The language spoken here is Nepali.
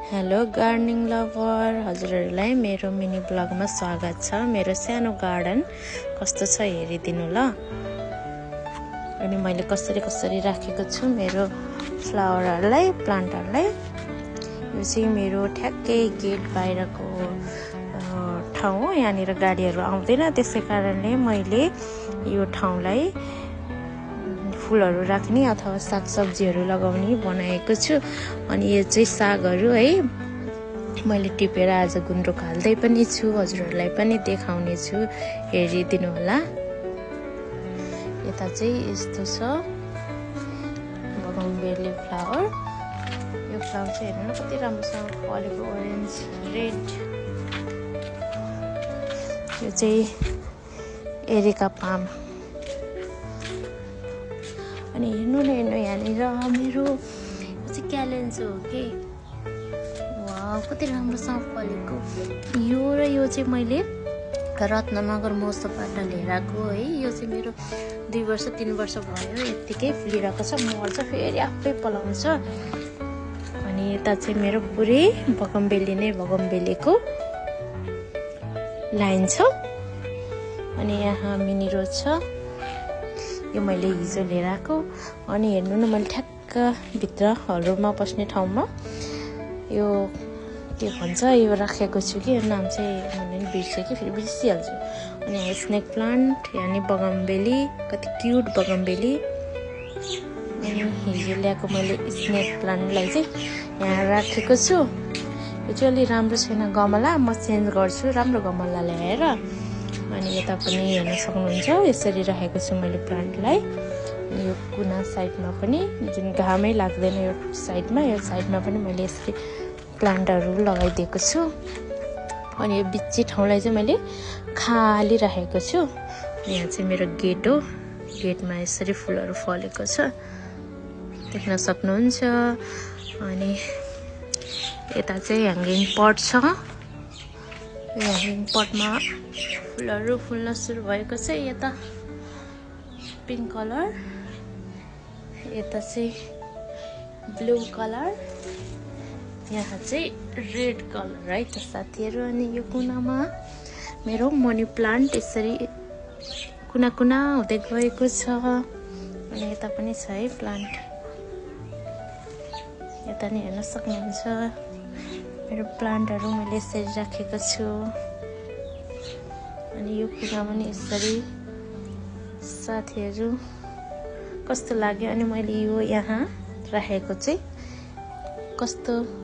हेलो गार्डनिङ लभर हजुरहरूलाई मेरो मिनी ब्लगमा स्वागत छ। मेरो सानो गार्डन कस्तो छ हेरिदिनु ल। अनि मैले कसरी राखेको छु मेरो फ्लावरहरूलाई, प्लान्टहरूलाई। यो चाहिँ मेरो ठ्याक्कै गेट बाहिरको ठाउँ हो। यहाँनिर गाडीहरू आउँदैन, त्यसै कारणले मैले यो ठाउँलाई फुलहरू राख्ने अथवा सागसब्जीहरू लगाउने बनाएको छु। अनि यो चाहिँ सागहरू है, मैले टिपेर आज गुन्द्रुक हाल्दै पनि छु, हजुरहरूलाई पनि देखाउने छु, हेरिदिनु होला। यता चाहिँ यस्तो छ बगनबेली फ्लावर। यो फ्लावर चाहिँ हेर्नु न कति राम्रोसँग फलेको, ओरेन्ज रेड। यो चाहिँ एरिका पाम। अनि हेर्नु यहाँनिर मेरो चाहिँ क्यालेन्सो हो कि, वाउ कति राम्रोसँग फलेको। यो चाहिँ मैले रत्ननगर महोत्सवबाट लिएर आएको है। यो चाहिँ मेरो 2 वर्ष 3 वर्ष भयो, यत्तिकै फुलिरहेको छ, मर्छ फेरि आफै पलाउँछ। अनि यता चाहिँ मेरो पुरै बगनबेलीको लाइन छ। अनि यहाँ मिनी रोज छ, यो मैले हिजो लिएर आएको। अनि हेर्नु न मैले ठ्याक्क भित्र हलरुममा बस्ने ठाउँमा यो के भन्छ यो राखेको छु कि, नाम चाहिँ मैले बिर्सेँ कि, फेरि बिर्सिहाल्छु। अनि यहाँ स्नेक प्लान्ट यानि बगनबेली, कति क्युट बगनबेली। अनि हिजो ल्याएको मैले स्नेक प्लान्टलाई चाहिँ यहाँ राखेको छु। यो चाहिँ अलि राम्रो छैन गमला, म चेन्ज गर्छु राम्रो गमला ल्याएर। अनि यता पनि हेर्न सक्नुहुन्छ, यसरी राखेको छु मैले प्लान्टलाई। यो कुना साइडमा पनि, जुन घामै लाग्दैन यो साइडमा पनि मैले यसरी प्लान्टहरू लगाइदिएको छु। अनि यो बिच्ची ठाउँलाई चाहिँ मैले खाली राखेको छु। यहाँ चाहिँ मेरो गेट हो, गेटमा यसरी फुलहरू फलेको छ, देख्न सक्नुहुन्छ। अनि यता चाहिँ ह्याङ्गिङ पट छ। यो ह्याङ्गिङ पटमा फुलहरू फुल्न सुरु भएको छ। यता पिङ्क कलर, यता चाहिँ ब्लू कलर, यहाँ चाहिँ रेड कलर है त साथीहरू। अनि यो कुनामा मेरो मनी प्लान्ट यसरी कुना हुँदै गएको छ। अनि यता पनि छ है प्लान्ट, यता नि हेर्न सक्नुहुन्छ। मेरो प्लान्टहरू मैले यसरी राखेको छु। अनि यो कुनामा नि यसरी साथीहरू कस्तो लाग्यो। अनि मैले यो यहाँ राखेको चाहिँ कस्तो